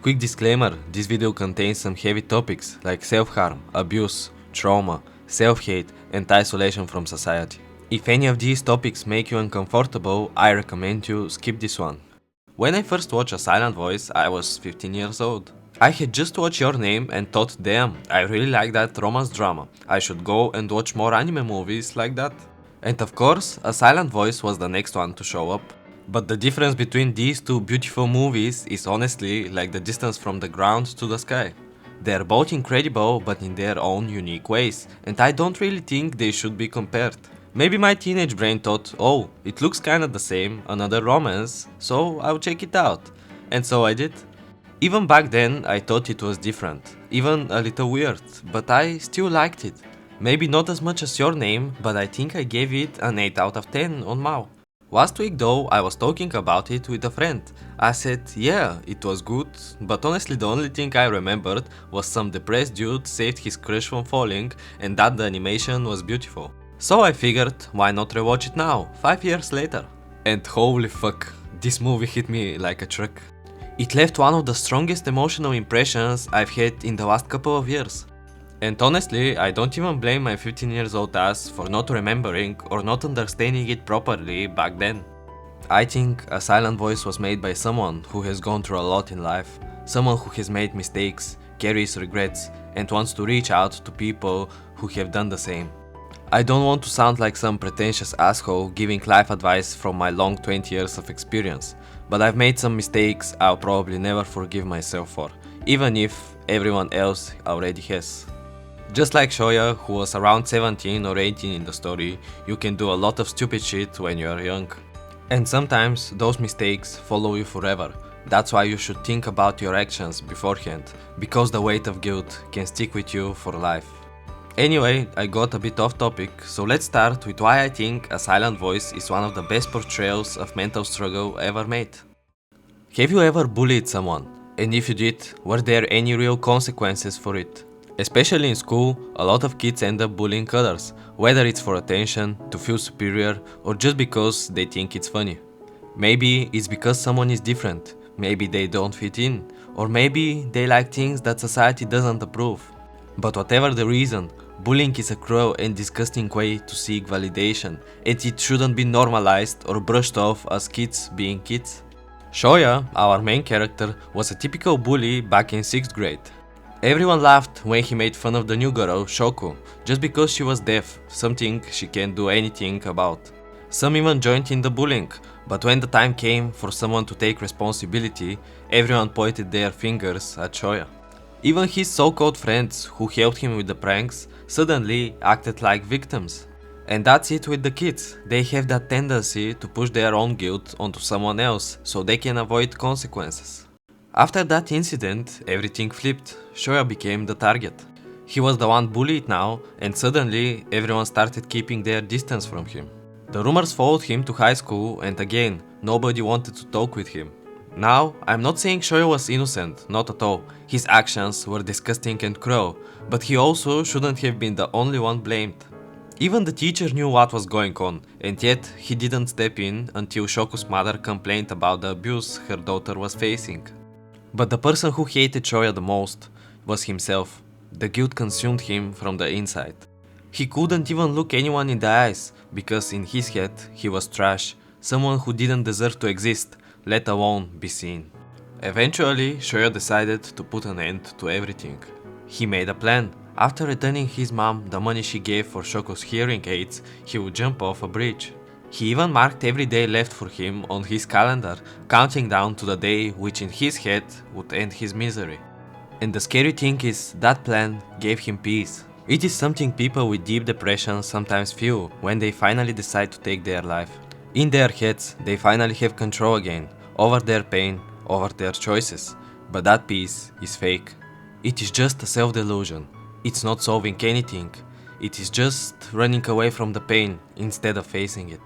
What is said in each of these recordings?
Quick disclaimer, this video contains some heavy topics like self-harm, abuse, trauma, self-hate and isolation from society. If any of these topics make you uncomfortable, I recommend you skip this one. When I first watched A Silent Voice, I was 15 years old. I had just watched Your Name and thought, damn, I really like that romance drama. I should go and watch more anime movies like that. And of course, A Silent Voice was the next one to show up. But the difference between these two beautiful movies is honestly like the distance from the ground to the sky. They're both incredible but in their own unique ways, and I don't really think they should be compared. Maybe my teenage brain thought, oh, it looks kinda the same, another romance, so I'll check it out. And so I did. Even back then I thought it was different, even a little weird, but I still liked it. Maybe not as much as Your Name, but I think I gave it an 8 out of 10 on Mao. Last week though, I was talking about it with a friend. I said, yeah, it was good, but honestly the only thing I remembered was some depressed dude saved his crush from falling and that the animation was beautiful. So I figured, why not rewatch it now, 5 years later? And holy fuck, this movie hit me like a truck. It left one of the strongest emotional impressions I've had in the last couple of years. And honestly, I don't even blame my 15 years old ass for not remembering or not understanding it properly back then. I think A Silent Voice was made by someone who has gone through a lot in life, someone who has made mistakes, carries regrets, and wants to reach out to people who have done the same. I don't want to sound like some pretentious asshole giving life advice from my long 20 years of experience, but I've made some mistakes I'll probably never forgive myself for, even if everyone else already has. Just like Shoya, who was around 17 or 18 in the story, you can do a lot of stupid shit when you are young. And sometimes those mistakes follow you forever. That's why you should think about your actions beforehand, because the weight of guilt can stick with you for life. Anyway, I got a bit off topic, so let's start with why I think A Silent Voice is one of the best portrayals of mental struggle ever made. Have you ever bullied someone? And if you did, were there any real consequences for it? Especially in school, a lot of kids end up bullying others, whether it's for attention, to feel superior, or just because they think it's funny. Maybe it's because someone is different, maybe they don't fit in, or maybe they like things that society doesn't approve. But whatever the reason, bullying is a cruel and disgusting way to seek validation, and it shouldn't be normalized or brushed off as kids being kids. Shoya, our main character, was a typical bully back in 6th grade. Everyone laughed when he made fun of the new girl, Shoku, just because she was deaf, something she can't do anything about. Some even joined in the bullying, but when the time came for someone to take responsibility, everyone pointed their fingers at Shoya. Even his so-called friends who helped him with the pranks suddenly acted like victims. And that's it with the kids, they have that tendency to push their own guilt onto someone else so they can avoid consequences. After that incident, everything flipped. Shoya became the target. He was the one bullied now, and suddenly everyone started keeping their distance from him. The rumors followed him to high school, and again, nobody wanted to talk with him. Now, I'm not saying Shoya was innocent, not at all. His actions were disgusting and cruel, but he also shouldn't have been the only one blamed. Even the teacher knew what was going on, and yet he didn't step in until Shoku's mother complained about the abuse her daughter was facing. But the person who hated Shoya the most was himself. The guilt consumed him from the inside. He couldn't even look anyone in the eyes, because in his head he was trash, someone who didn't deserve to exist, let alone be seen. Eventually, Shoya decided to put an end to everything. He made a plan. After returning his mom the money she gave for Shoku's hearing aids, he would jump off a bridge. He even marked every day left for him on his calendar, counting down to the day which in his head would end his misery. And the scary thing is, that plan gave him peace. It is something people with deep depression sometimes feel when they finally decide to take their life. In their heads, they finally have control again, over their pain, over their choices. But that peace is fake. It is just a self-delusion. It's not solving anything. It is just running away from the pain instead of facing it.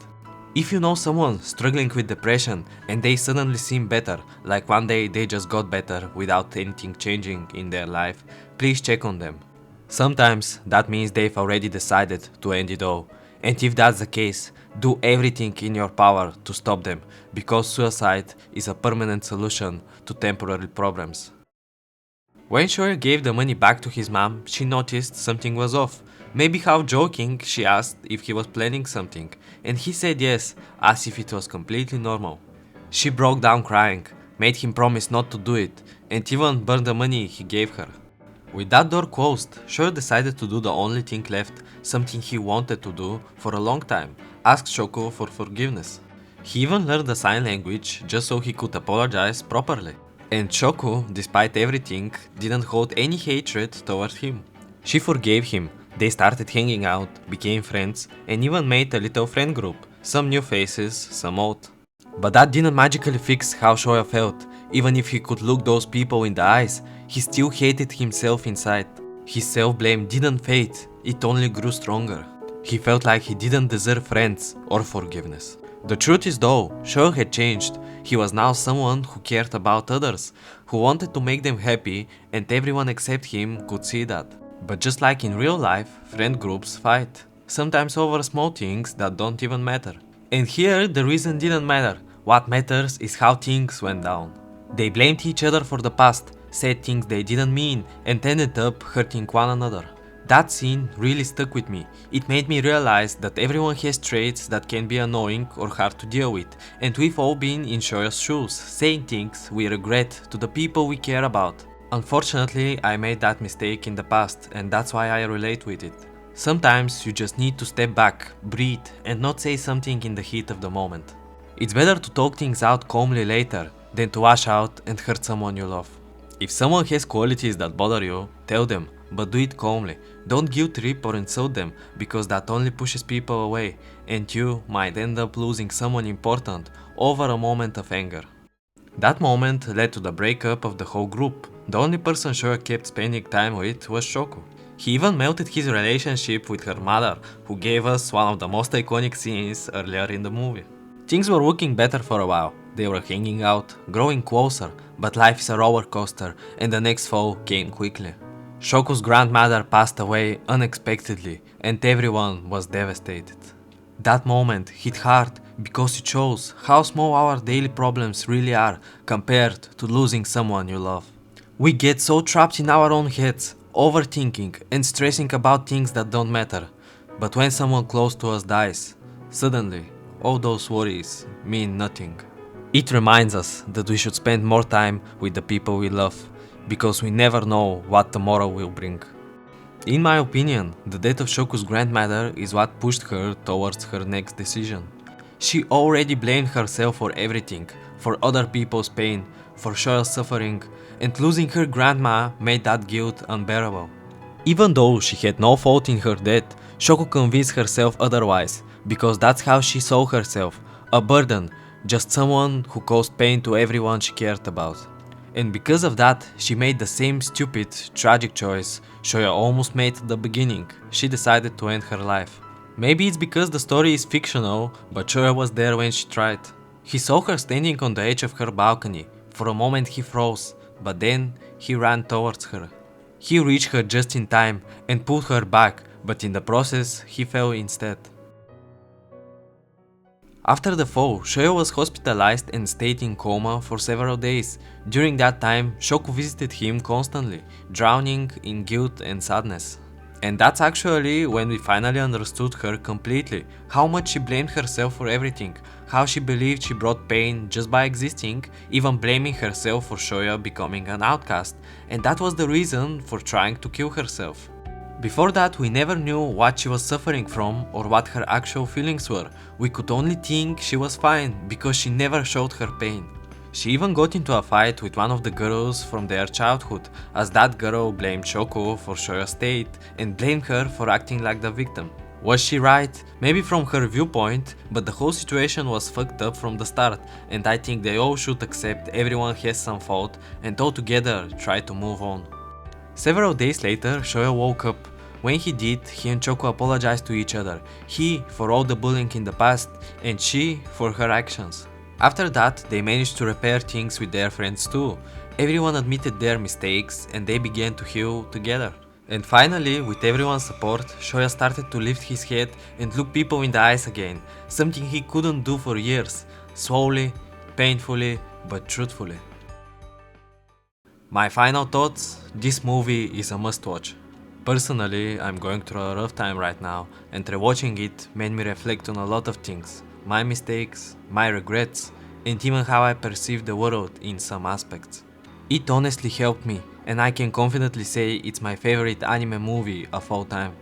If you know someone struggling with depression and they suddenly seem better, like one day they just got better without anything changing in their life, please check on them. Sometimes that means they've already decided to end it all. And if that's the case, do everything in your power to stop them, because suicide is a permanent solution to temporary problems. When Shoya gave the money back to his mom, she noticed something was off. Maybe half joking, she asked if he was planning something, and he said yes, as if it was completely normal. She broke down crying, made him promise not to do it, and even burned the money he gave her. With that door closed, Shoya decided to do the only thing left, something he wanted to do for a long time, ask Shoko for forgiveness. He even learned the sign language just so he could apologize properly. And Shoko, despite everything, didn't hold any hatred towards him. She forgave him, they started hanging out, became friends, and even made a little friend group, some new faces, some old. But that didn't magically fix how Shoya felt. Even if he could look those people in the eyes, he still hated himself inside. His self-blame didn't fade, it only grew stronger. He felt like he didn't deserve friends or forgiveness. The truth is though, Shoya had changed. He was now someone who cared about others, who wanted to make them happy, and everyone except him could see that. But just like in real life, friend groups fight, sometimes over small things that don't even matter. And here the reason didn't matter. What matters is how things went down. They blamed each other for the past, said things they didn't mean, and ended up hurting one another. That scene really stuck with me. It made me realize that everyone has traits that can be annoying or hard to deal with, and we've all been in Shoya's shoes, saying things we regret to the people we care about. Unfortunately, I made that mistake in the past, and that's why I relate with it. Sometimes you just need to step back, breathe, and not say something in the heat of the moment. It's better to talk things out calmly later than to wash out and hurt someone you love. If someone has qualities that bother you, tell them, but do it calmly. Don't guilt trip or insult them, because that only pushes people away, and you might end up losing someone important over a moment of anger. That moment led to the breakup of the whole group. The only person Shoya kept spending time with was Shoko. He even melted his relationship with her mother, who gave us one of the most iconic scenes earlier in the movie. Things were looking better for a while. They were hanging out, growing closer, but life is a roller coaster, and the next fall came quickly. Shoko's grandmother passed away unexpectedly, and everyone was devastated. That moment hit hard because it shows how small our daily problems really are compared to losing someone you love. We get so trapped in our own heads, overthinking and stressing about things that don't matter. But when someone close to us dies, suddenly all those worries mean nothing. It reminds us that we should spend more time with the people we love, because we never know what tomorrow will bring. In my opinion, the death of Shoko's grandmother is what pushed her towards her next decision. She already blamed herself for everything, for other people's pain, for Shoya's suffering, and losing her grandma made that guilt unbearable. Even though she had no fault in her death, Shoko convinced herself otherwise, because that's how she saw herself, a burden, just someone who caused pain to everyone she cared about. And because of that, she made the same stupid, tragic choice Shoya almost made at the beginning. She decided to end her life. Maybe it's because the story is fictional, but Shoya was there when she tried. He saw her standing on the edge of her balcony. For a moment he froze, but then he ran towards her. He reached her just in time and pulled her back, but in the process he fell instead. After the fall, Shoya was hospitalized and stayed in coma for several days. During that time, Shoko visited him constantly, drowning in guilt and sadness. And that's actually when we finally understood her completely, how much she blamed herself for everything, how she believed she brought pain just by existing, even blaming herself for Shoya becoming an outcast, and that was the reason for trying to kill herself. Before that, we never knew what she was suffering from or what her actual feelings were. We could only think she was fine because she never showed her pain. She even got into a fight with one of the girls from their childhood, as that girl blamed Shoko for Shoya's state and blamed her for acting like the victim. Was she right? Maybe from her viewpoint, but the whole situation was fucked up from the start, and I think they all should accept everyone has some fault and all together try to move on. Several days later, Shoya woke up. When he did, he and Shoko apologized to each other, he for all the bullying in the past, and she for her actions. After that, they managed to repair things with their friends too. Everyone admitted their mistakes and they began to heal together. And finally, with everyone's support, Shoya started to lift his head and look people in the eyes again, something he couldn't do for years, slowly, painfully, but truthfully. My final thoughts: this movie is a must-watch. Personally, I'm going through a rough time right now, and rewatching it made me reflect on a lot of things. My mistakes, my regrets, and even how I perceive the world in some aspects. It honestly helped me, and I can confidently say it's my favorite anime movie of all time.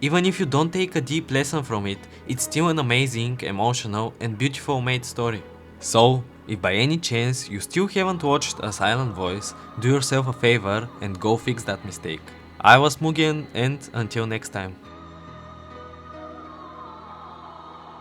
Even if you don't take a deep lesson from it, it's still an amazing, emotional, and beautiful made story. So, if by any chance you still haven't watched A Silent Voice, do yourself a favor and go fix that mistake. I was Mugen, and until next time.